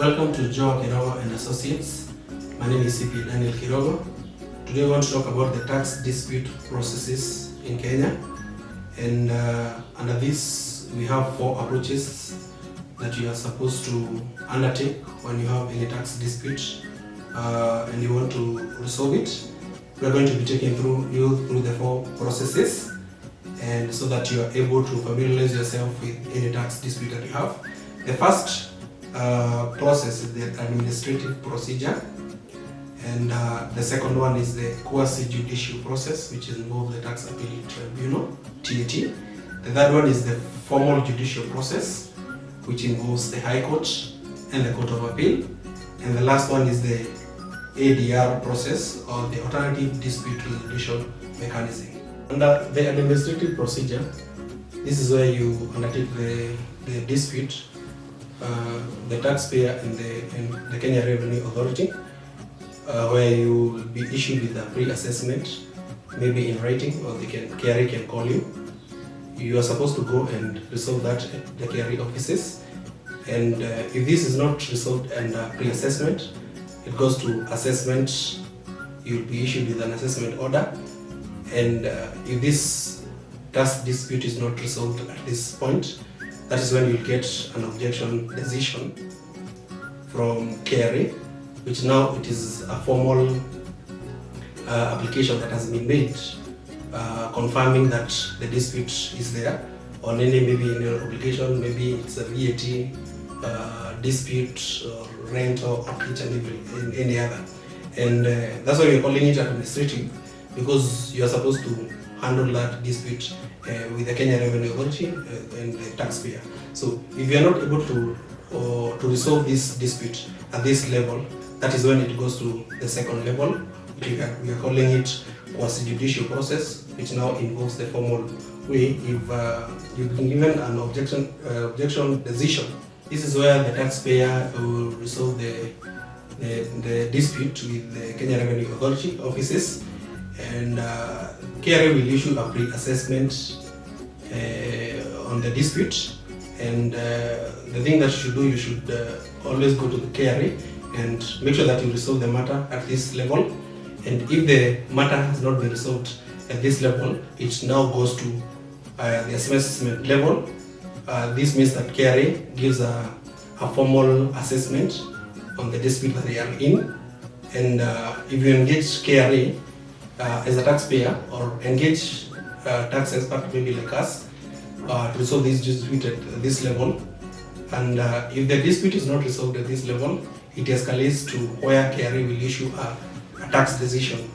Welcome to Joe Kirogo and Associates. My name is CPA Daniel Kirogo. Today we want to talk about the tax dispute processes in Kenya. And under this, we have 4 approaches that you are supposed to undertake when you have any tax dispute and you want to resolve it. We are going to be taking you through the 4 processes, and so that you are able to familiarize yourself with any tax dispute that you have. The first process is the administrative procedure, and the second one is the quasi-judicial process, which involves the Tax Appeal Tribunal, TAT. The third one is the formal judicial process, which involves the High Court and the Court of Appeal. And the last one is the ADR process, or the Alternative Dispute Resolution Mechanism. Under the administrative procedure, this is where you undertake the dispute, the taxpayer and the Kenya Revenue Authority, where you will be issued with a pre-assessment, maybe in writing, or KRA can call you. You are supposed to go and resolve that at the KRA offices. And if this is not resolved under pre-assessment, it goes to assessment. You'll be issued with an assessment order. And if this tax dispute is not resolved at this point, that is when you'll get an objection decision from KRA, which now it is a formal application that has been made, confirming that the dispute is there on maybe in your obligation, maybe it's a VAT dispute or rent or kitchen, any other. And that's why we're calling it administrative, because you are supposed to handle that dispute with the Kenya Revenue Authority and the taxpayer. So if you are not able to resolve this dispute at this level, that is when it goes to the second level. We are calling it quasi-judicial process, which now involves the formal way. If you've been given an objection decision, this is where the taxpayer will resolve the dispute with the Kenya Revenue Authority offices, and KRA will issue a pre-assessment on the dispute. And the thing that you should do, you should always go to the KRA and make sure that you resolve the matter at this level. And if the matter has not been resolved at this level, it now goes to the assessment level. This means that KRA gives a formal assessment on the dispute that they are in. And if you engage KRA as a taxpayer, or engage tax expert maybe like us, to resolve this dispute at this level, and if the dispute is not resolved at this level, it escalates to where KRA will issue a tax decision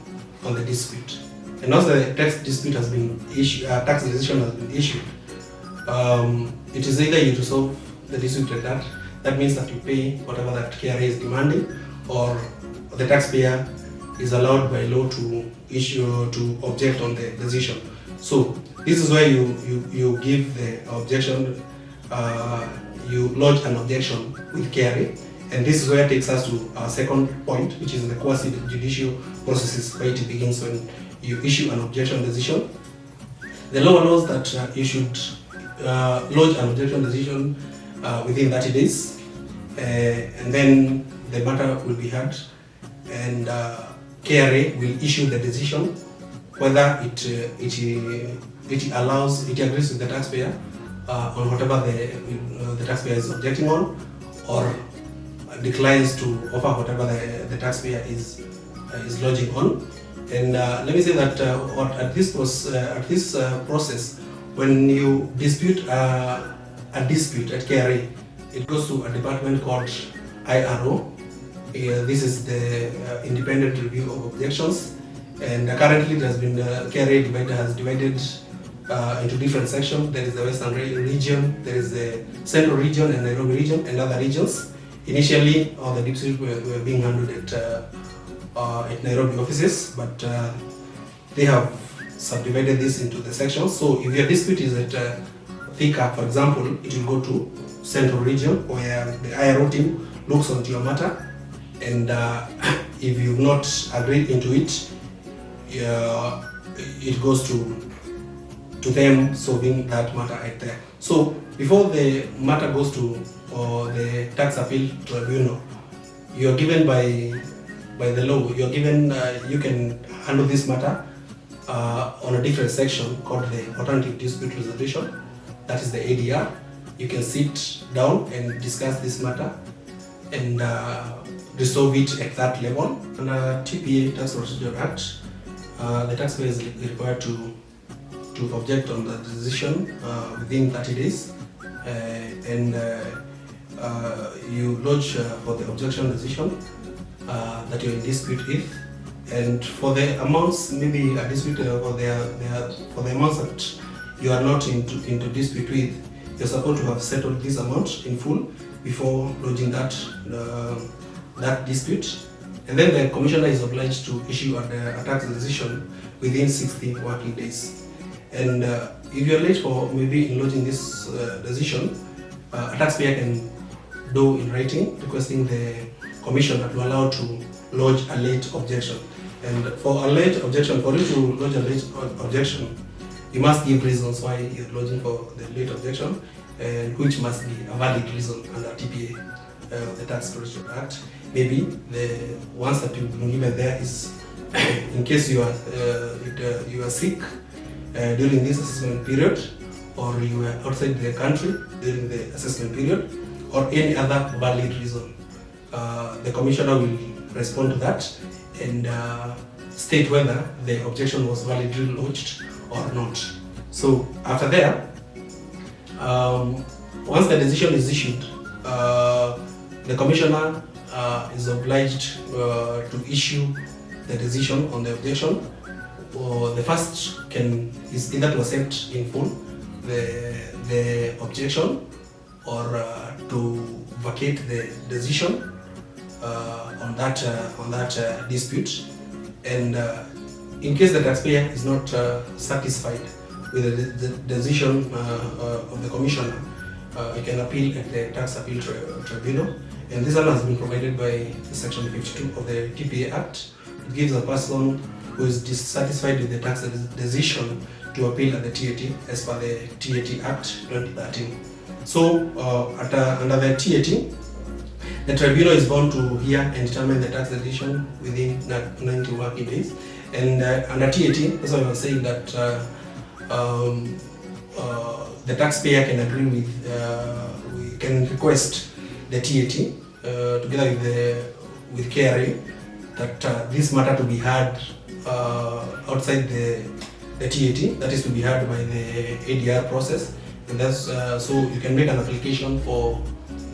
on the dispute. And once the tax dispute has been issued, tax decision has been issued, it is either you resolve the dispute like that. That means that you pay whatever that KRA is demanding, or the taxpayer is allowed by law to object on the decision. So this is where you give the objection, you lodge an objection with KRA, and this is where it takes us to our second point, which is the quasi-judicial processes, where it begins when you issue an objection decision. The law knows that you should lodge an objection decision within 30 days, and then the matter will be heard, and KRA will issue the decision whether it agrees with the taxpayer on whatever the taxpayer is objecting on, or declines to offer whatever the taxpayer is lodging on. And let me say that at this process, when you dispute a dispute at KRA, it goes to a department called IRO. This is the Independent Review of Objections, and currently it has been KRA has divided into different sections. There is the Western region, there is the Central region and Nairobi region, and other regions. Initially, all the disputes were being handled at Nairobi offices, but they have subdivided this into the sections. So if your dispute is at Thika, for example, it will go to Central region, where the IRO team looks onto your matter, and if you've not agreed into it, it goes to them solving that matter right there. So before the matter goes to or the tax appeal tribunal, you are given by the law, you are given, you can handle this matter on a different section called the Alternative Dispute Resolution, that is the ADR. You can sit down and discuss this matter and resolve it at that level. Under TPA, Tax Procedure Act, the taxpayer is required to object on the decision within 30 days, and you lodge for the objection decision that you're in dispute with, and for the amounts, maybe a dispute for the amounts that you are not into dispute with, you're supposed to have settled this amount in full before lodging that dispute, and then the commissioner is obliged to issue a tax decision within 60 working days. And if you're late for maybe in lodging this decision, a taxpayer can do in writing requesting the commissioner to allow to lodge a late objection. And for a late objection, for you to lodge a late objection, you must give reasons why you're lodging for the late objection, and which must be a valid reason under TPA, the Tax Procedure Act. Maybe the ones that you've been given there is in case you are sick during this assessment period, or you were outside the country during the assessment period, or any other valid reason. The commissioner will respond to that and state whether the objection was validly lodged or not. So after there, once the decision is issued, the commissioner is obliged to issue the decision on the objection. The first is either to accept in full the objection, or to vacate the decision on that dispute. And in case the taxpayer is not satisfied with the decision of the commissioner, you can appeal at the Tax Appeal Tribunal, and this one has been provided by Section 52 of the TPA Act. It gives a person who is dissatisfied with the tax decision to appeal at the TAT as per the TAT Act 2013. So under the TAT, the tribunal is bound to hear and determine the tax decision within 90 working days. And under TAT, that's why I was saying that the taxpayer can agree with, we can request the TAT together with KRA that this matter to be heard outside the TAT, that is to be heard by the ADR process, and that's so you can make an application for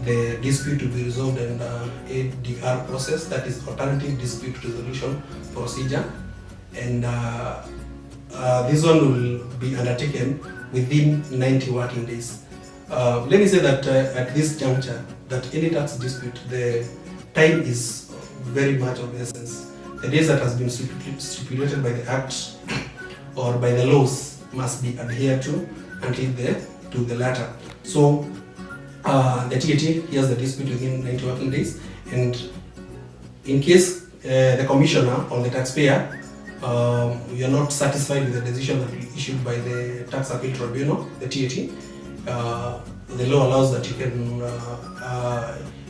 the dispute to be resolved in ADR process, that is Alternative Dispute Resolution Procedure, and this one will be undertaken within 90 working days. Let me say that at this juncture, that any tax dispute, the time is very much of the essence. The days that has been stipulated by the Act or by the laws must be adhered to until the latter. So the TAT hears the dispute within 90 working days, and in case the commissioner or the taxpayer you are not satisfied with the decision that will be issued by the Tax Appeal Tribunal, the TAT, the law allows that you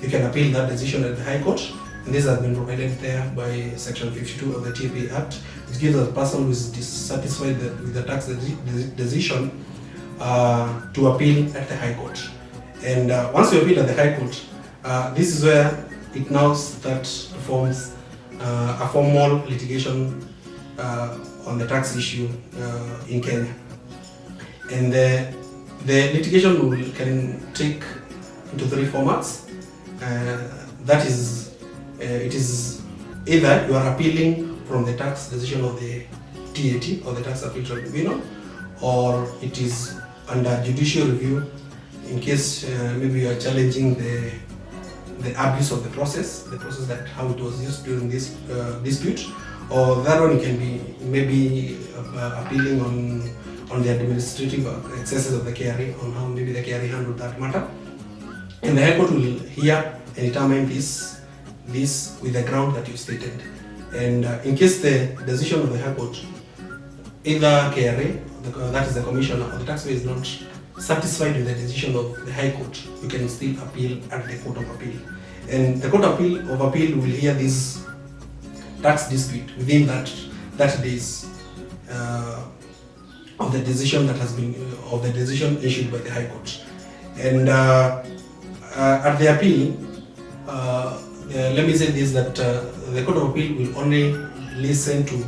can appeal that decision at the High Court, and this has been provided there by Section 52 of the TPA Act, which gives a person who is dissatisfied with the tax decision to appeal at the High Court. And once you appeal at the High Court, this is where it now starts to form a formal litigation on the tax issue in Kenya. And the litigation can take into three formats. That is, it is either you are appealing from the tax decision of the TAT or the Tax Appeal Tribunal, or it is under judicial review in case maybe you are challenging the abuse of the process that how it was used during this dispute, or that one can be maybe appealing on the administrative excesses of the KRA, on how maybe the KRA handled that matter. And the High Court will hear and determine this with the ground that you stated. And in case the decision of the High Court, either KRA, that is the commissioner, or the taxpayer is not satisfied with the decision of the High Court, you can still appeal at the Court of Appeal. And the Court of Appeal will hear this tax dispute within that 30 days of the decision that has been of the decision issued by the High Court. And at the appeal, let me say this, that the Court of Appeal will only listen to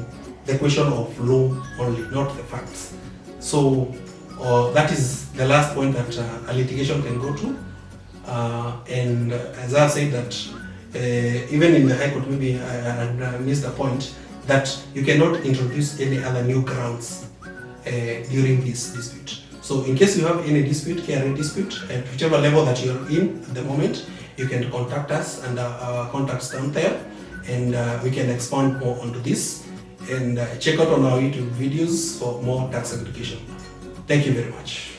the question of law only, not the facts. So that is the last point that a litigation can go to. And as I said that even in the High Court, maybe I missed the point that you cannot introduce any other new grounds during this dispute. So in case you have any dispute, KRA dispute, at whichever level that you're in at the moment, you can contact us, and our contacts down there, and we can expand more onto this. And check out on our YouTube videos for more tax education. Thank you very much.